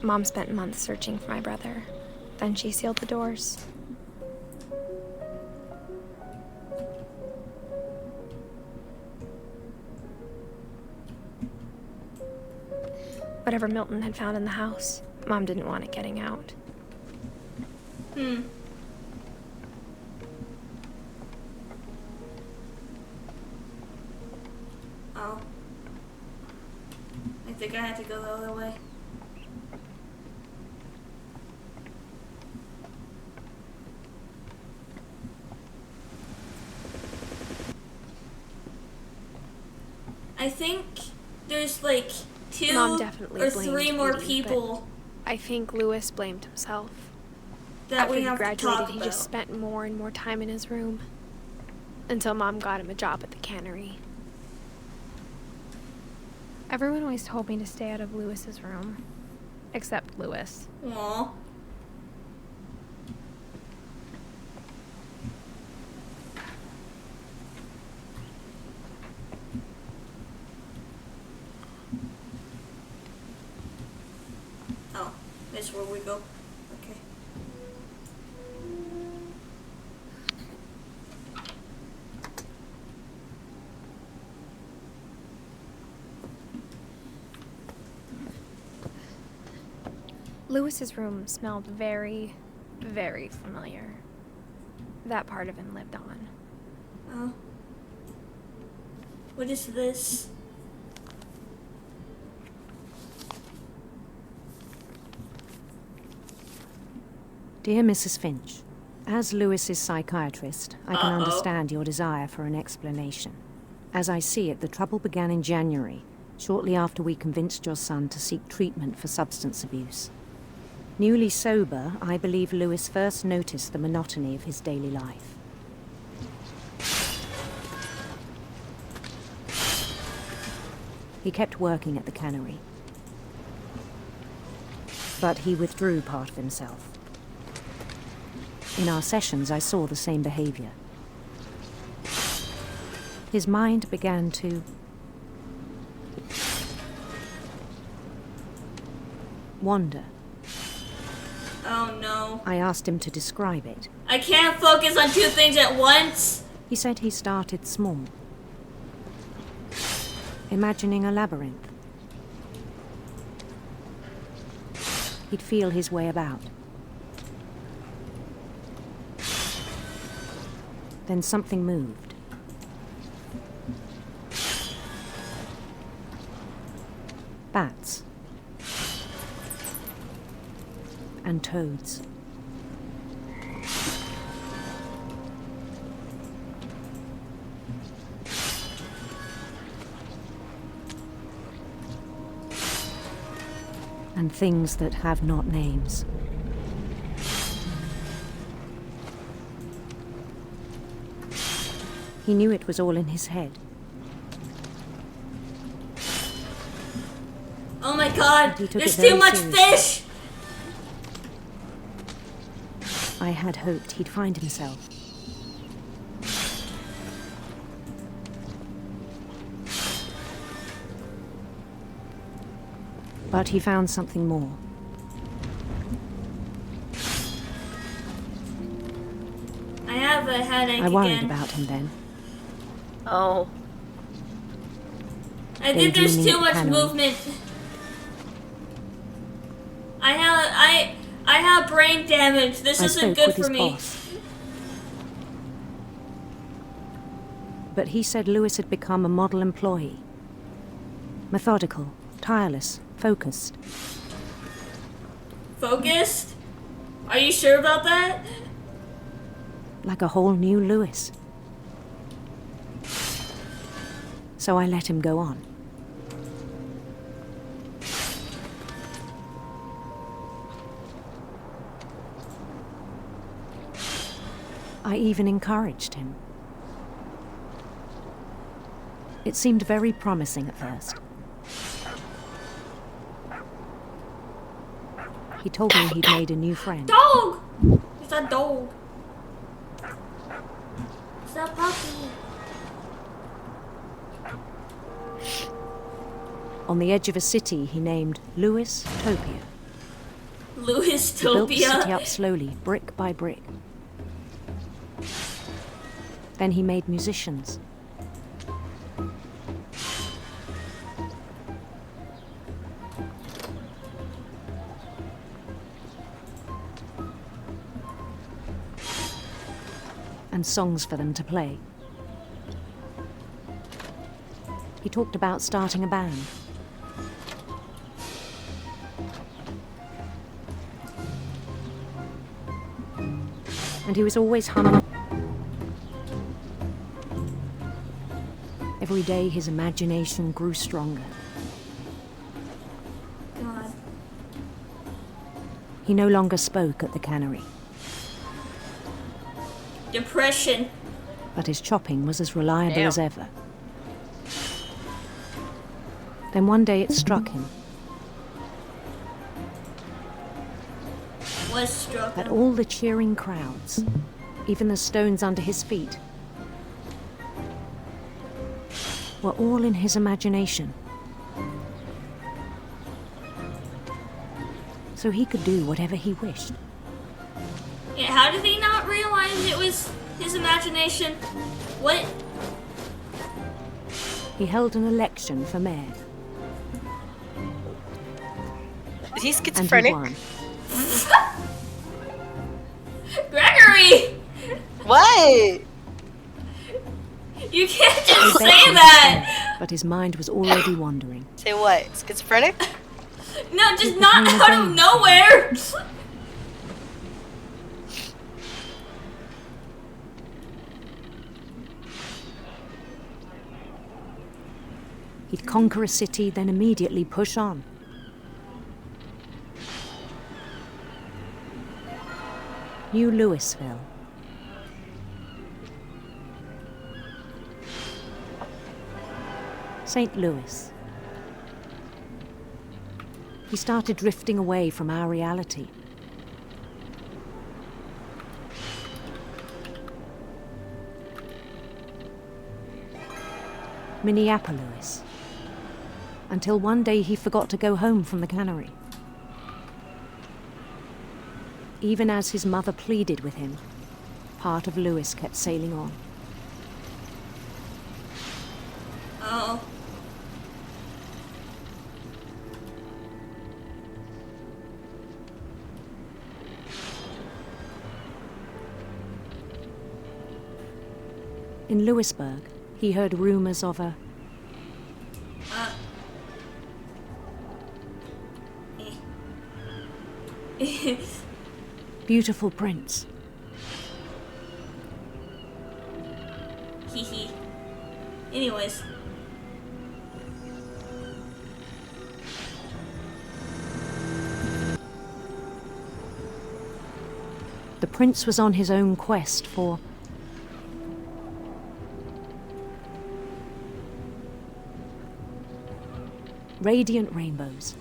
Mom spent months searching for my brother. Then she sealed the doors. Whatever Milton had found in the house, Mom didn't want it getting out. Oh. I think I had to go the other way. I think there's like two Mom definitely or blamed three more Edie, people I think Lewis blamed himself. that After we he have to graduated, talk he about. just spent more and more time in his room. Until Mom got him a job at the cannery. Everyone always told me to stay out of Lewis's room. Except Lewis. Aww. Oh, that's where we go. Okay. Lewis's room smelled very, very familiar. That part of him lived on. Oh. What is this? Dear Mrs. Finch, as Lewis's psychiatrist, I can Uh-oh. understand your desire for an explanation. As I see it, the trouble began in January, shortly after we convinced your son to seek treatment for substance abuse. Newly sober, I believe Lewis first noticed the monotony of his daily life. He kept working at the cannery, but he withdrew part of himself. In our sessions, I saw the same behavior. His mind began to wander. Oh no. I asked him to describe it. I can't focus on two things at once. He said he started small, imagining a labyrinth. He'd feel his way about. Then something moved. Bats. And toads. And things that have not names. He knew it was all in his head. Oh my god, He took there's it very too much seriously. fish! I had hoped he'd find himself. But he found something more. I have a headache I worried again. about him then. Oh. I think there's Daydreaming too at much the cannery. movement. I have brain damage. This I isn't spoke good with for his me. boss. But he said Lewis had become a model employee. Methodical, tireless, focused. Focused? Are you sure about that? Like a whole new Lewis. So I let him go on. I even encouraged him. It seemed very promising at first. He told me he'd made a new friend. Dog! It's a dog. It's a puppy. On the edge of a city he named Lewis Topia. He built the city Louistopia. up slowly, brick by brick. Then he made musicians. And songs for them to play. He talked about starting a band. And he was always humming. Every day his imagination grew stronger. God. He no longer spoke at the cannery, Depression. but his chopping was as reliable Damn. as ever. Then one day it struck him Was struck that him. all the cheering crowds, even the stones under his feet, were all in his imagination. So he could do whatever he wished. Yeah, how did he not realize it was his imagination? What? He held an election for mayor, Is he and he schizophrenic? won. Gregory! What? You can't They just begged say him to that! stay, but his mind was already wandering. Say what? Schizophrenic? No, just It not became a out game. of nowhere! He'd conquer a city, then immediately push on. New Louisville. St. Louis. He started drifting away from our reality. Minneapolis. Until one day he forgot to go home from the cannery. Even as his mother pleaded with him, part of Louis kept sailing on. Oh. In Louisburg, he heard rumors of a beautiful prince. Hee. Anyways. The prince was on his own quest for radiant rainbows.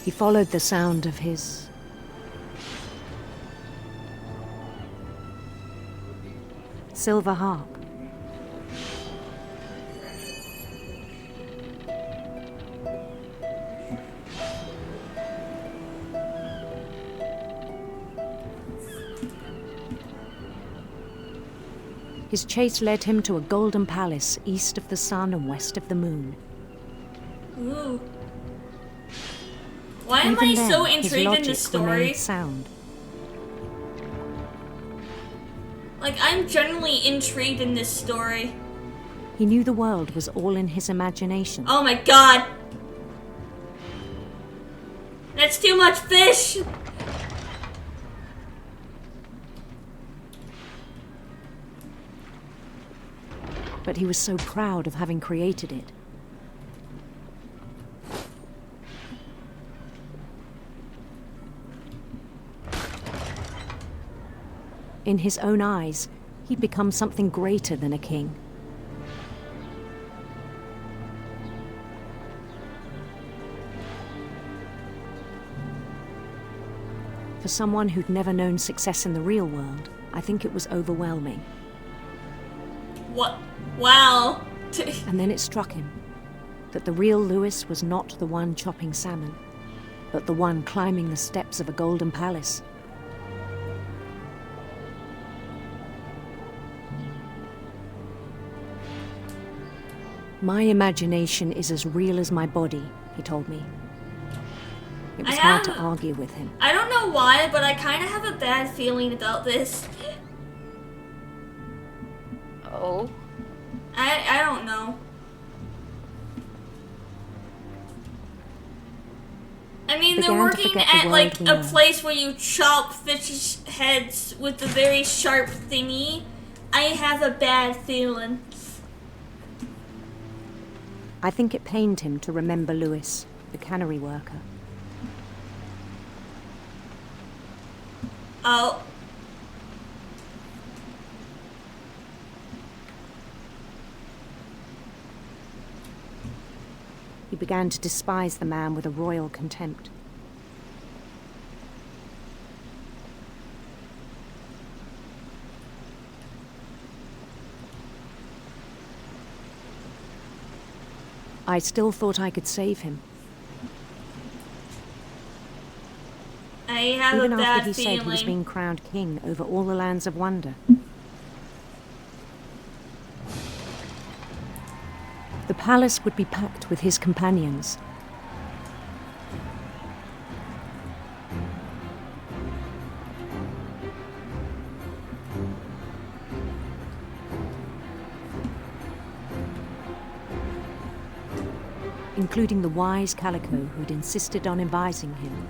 He followed the sound of his silver harp. His chase led him to a golden palace east of the sun and west of the moon. Ooh. Why am Even I then, so his intrigued in logic this story? remained sound. Like, I'm genuinely intrigued in this story. He knew the world was all in his imagination. Oh my god! That's too much fish! But he was so proud of having created it. In his own eyes, he'd become something greater than a king. For someone who'd never known success in the real world, I think it was overwhelming. What? Wow. And then it struck him that the real Lewis was not the one chopping salmon, but the one climbing the steps of a golden palace. My imagination is as real as my body, he told me. It was hard to argue with him. I don't know why, but I kind of have a bad feeling about this. Oh. I don't know. I mean, they're working at like a place where you chop fish heads with a very sharp thingy. I have a bad feeling. I think it pained him to remember Lewis, the cannery worker. Oh. He began to despise the man with a royal contempt. I still thought I could save him. I have Even a bad after he feeling. said he was being crowned king over all the lands of wonder. The palace would be packed with his companions. Including the wise Calico who'd insisted on advising him.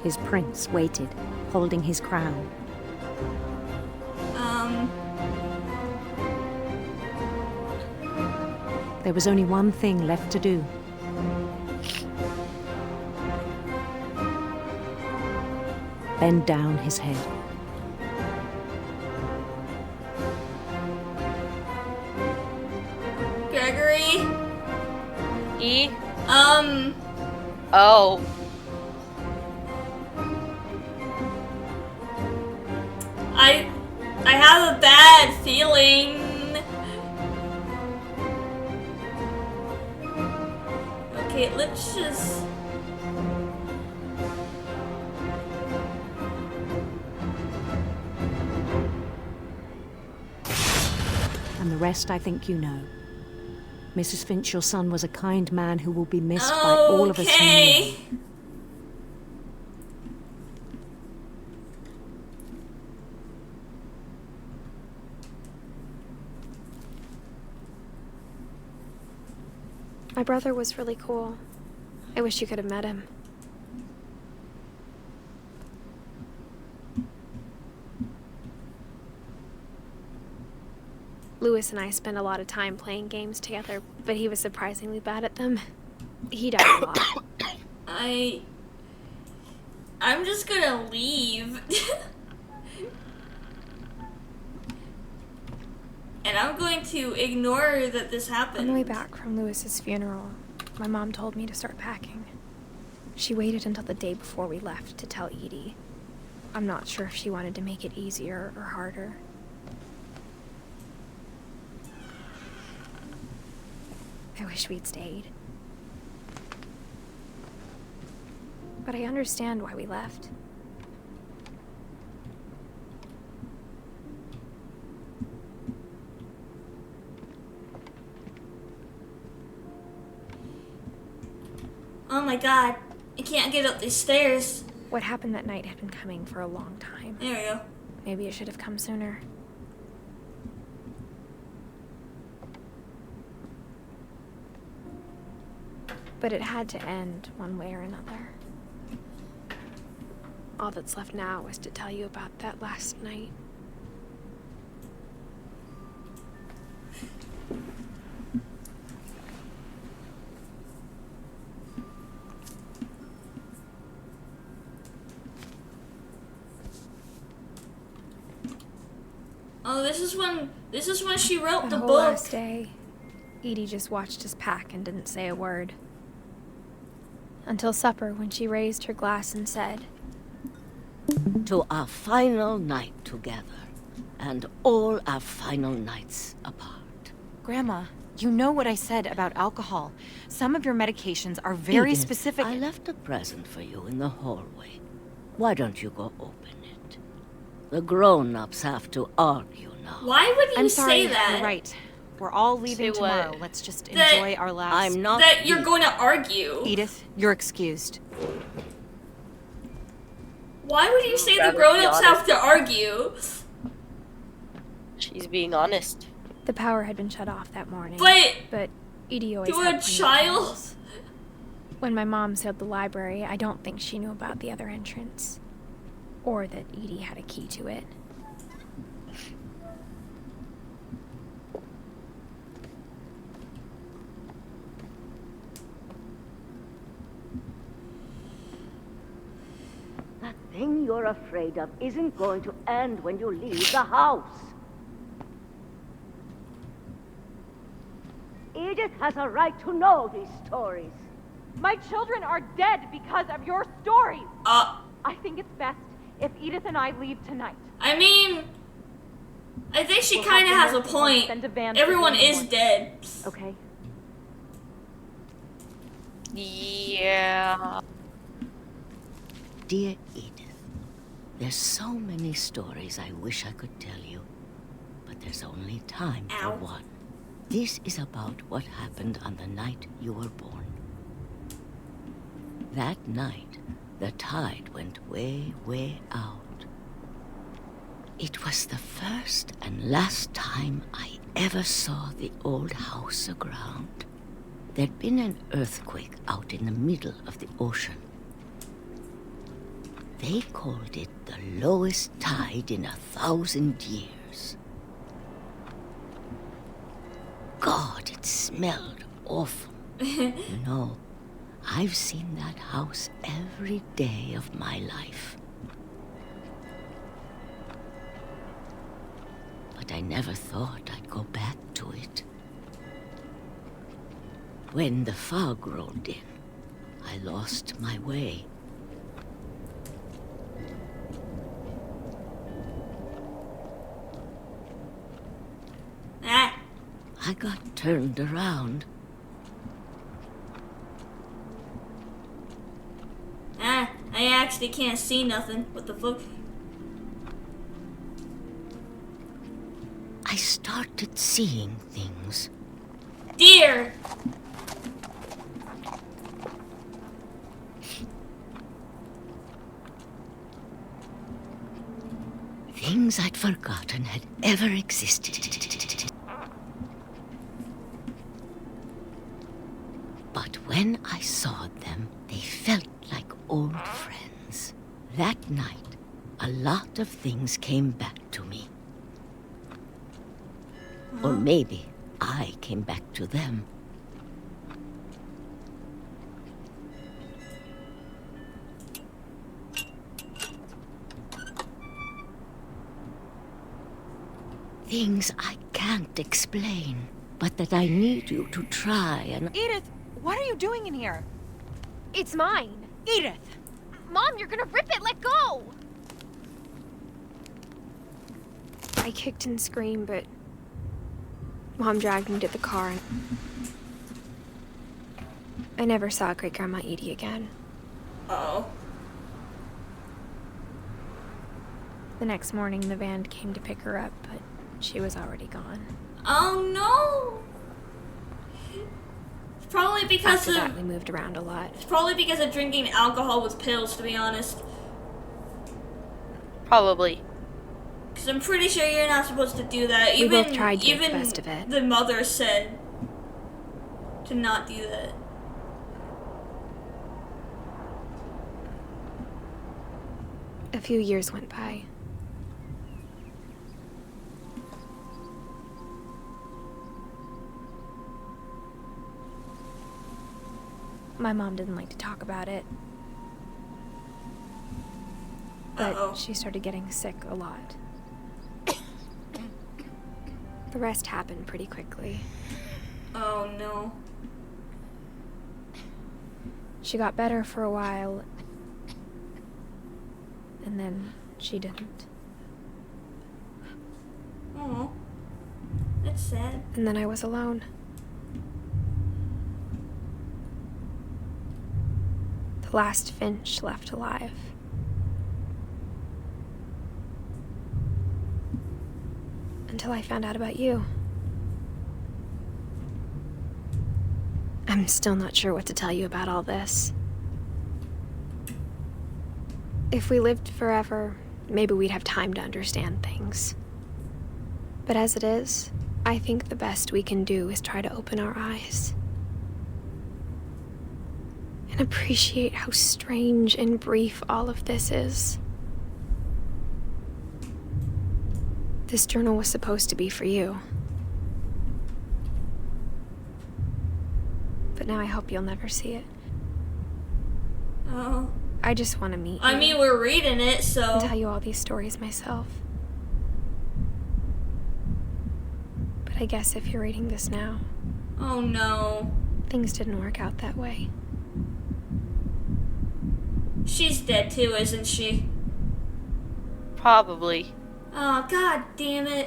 His prince waited, holding his crown. There was only one thing left to do. Bend down his head. Gregory? E? Oh. I have a bad feeling. Okay, let's just... And the rest I think you know. Mrs. Finch, your son was a kind man who will be missed by all of us who knew him. My brother was really cool. I wish you could have met him. Lewis and I spent a lot of time playing games together, but he was surprisingly bad at them. He died a lot. I'm just gonna leave. And I'm going to ignore that this happened. On the way back from Lewis's funeral, my mom told me to start packing. She waited until the day before we left to tell Edie. I'm not sure if she wanted to make it easier or harder. I wish we'd stayed. But I understand why we left. Oh my god, I can't get up these stairs. What happened that night had been coming for a long time. There we go. Maybe it should have come sooner. But it had to end one way or another. All that's left now is to tell you about that last night. Oh, this is when she wrote the whole book. last day, Edie just watched us pack and didn't say a word. Until supper, when she raised her glass and said, "To our final night together, and all our final nights apart." Grandma, you know what I said about alcohol. Some of your medications are very Edith, specific. I left a present for you in the hallway. Why don't you go open it? The grown-ups have to argue now. Why would you I'm sorry, say that? you're right. We're all leaving Say what? tomorrow. Let's just That- enjoy our last... I'm not That you're Edith. going to argue. Edith, you're excused. Why would you say the Rather be grown-ups have honest. to argue? She's being honest. the power had been shut off that morning. But Edie always to a helped clean the child? tables. When my mom sealed the library, I don't think she knew about the other entrance. Or that Edie had a key to it. That thing you're afraid of isn't going to end when you leave the house. Edith has a right to know these stories. My children are dead because of your story. I I think it's best if Edith and I leave tonight. mean, I think she We'll kind of have has the a nurses point. send a van to Everyone the is morgue. dead. Okay? Yeah. Dear Edith, there's so many stories I wish I could tell you, but there's only time Ow. for one. This is about what happened on the night you were born. That night, the tide went way, way out. It was the first and last time I ever saw the old house aground. There'd been an earthquake out in the middle of the ocean. They called it the lowest tide in 1,000 years. God, it smelled awful. No, I've seen that house every day of my life. But I never thought I'd go back to it. When the fog rolled in, I lost my way. Ah, I got turned around. I actually can't see nothing. What the fuck? I started seeing things. Deer! Things I'd forgotten had ever existed. But when I saw them, they felt like old friends. That night, a lot of things came back to me. Or maybe I came back to them. Things I can't explain, but that I need you to try and... Edith, what are you doing in here? It's mine! Edith! Mom, you're gonna rip it! Let go! I kicked and screamed, but Mom dragged me to the car and I never saw Great-Grandma Edie again. Uh-oh. The next morning, the van came to pick her up, but she was already gone. Oh no! It's probably because After of that, we moved around a lot. it's probably because of drinking alcohol with pills, to be honest. Probably. Because I'm pretty sure you're not supposed to do that. We Even both tried to make the even best of it. the mother said to not do that. A few years went by. My mom didn't like to talk about it. But Uh-oh. she started getting sick a lot. The rest happened pretty quickly. Oh no. She got better for a while, and then she didn't. Oh, that's sad. And then I was alone. The last Finch left alive. Until I found out about you. I'm still not sure what to tell you about all this. If we lived forever, maybe we'd have time to understand things. But as it is, I think the best we can do is try to open our eyes. And appreciate how strange and brief all of this is. This journal was supposed to be for you. But now I hope you'll never see it. Oh. I just want to meet you. I mean, we're reading it, so... And tell you all these stories myself. But I guess if you're reading this now... Oh no. Things didn't work out that way. She's dead too, isn't she? Probably. Oh, god damn it.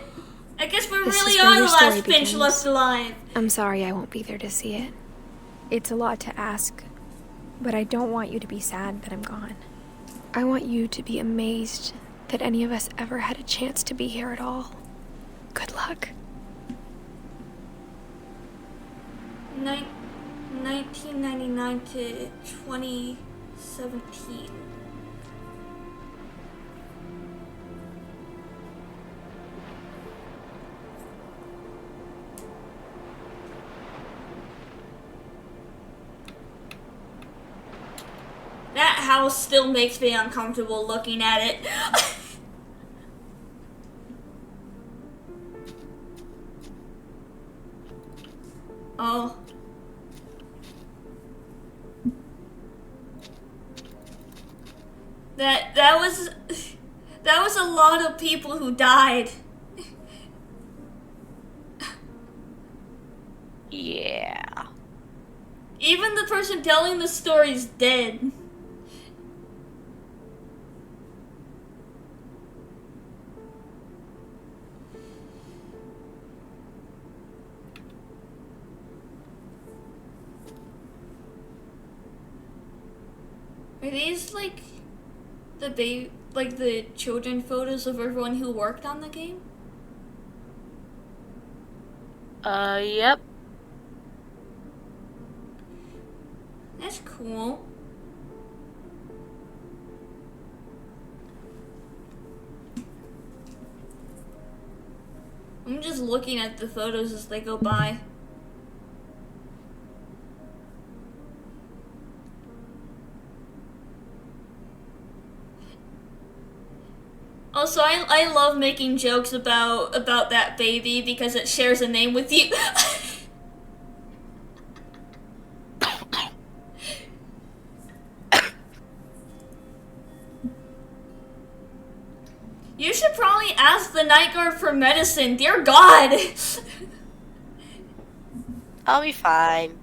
I guess we This really is where are the your story last Finch begins. left alive. I'm sorry I won't be there to see it. It's a lot to ask, but I don't want you to be sad that I'm gone. I want you to be amazed that any of us ever had a chance to be here at all. Good luck. 1999 to 2017. That house still makes me uncomfortable looking at it. Oh. That was a lot of people who died. Yeah. Even the person telling the story's dead. Are these like the children photos of everyone who worked on the game? Yep. That's cool. I'm just looking at the photos as they go by. Also, I love making jokes about that baby because it shares a name with you. You should probably ask the night guard for medicine. Dear God. I'll be fine.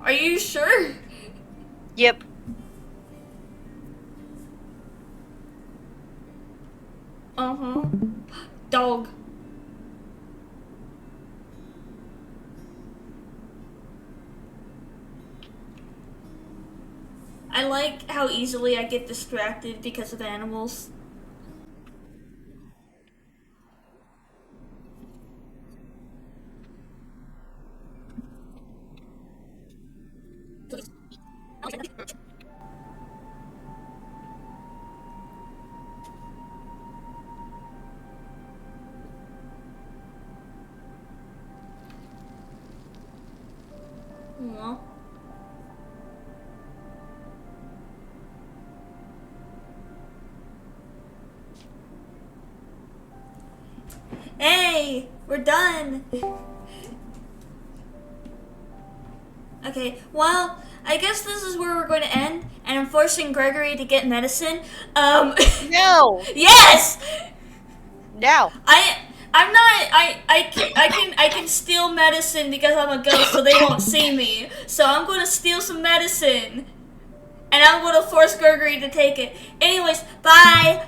Are you sure? Yep. Uh-huh. Dog. I like how easily I get distracted because of animals. Aw. Hey, we're done. Okay, well, I guess this is where we're going to end, and I'm forcing Gregory to get medicine. No. Yes! No. I'm not. I can steal medicine because I'm a ghost, so they won't see me. So I'm gonna steal some medicine, and I'm gonna force Gregory to take it. Anyways, bye.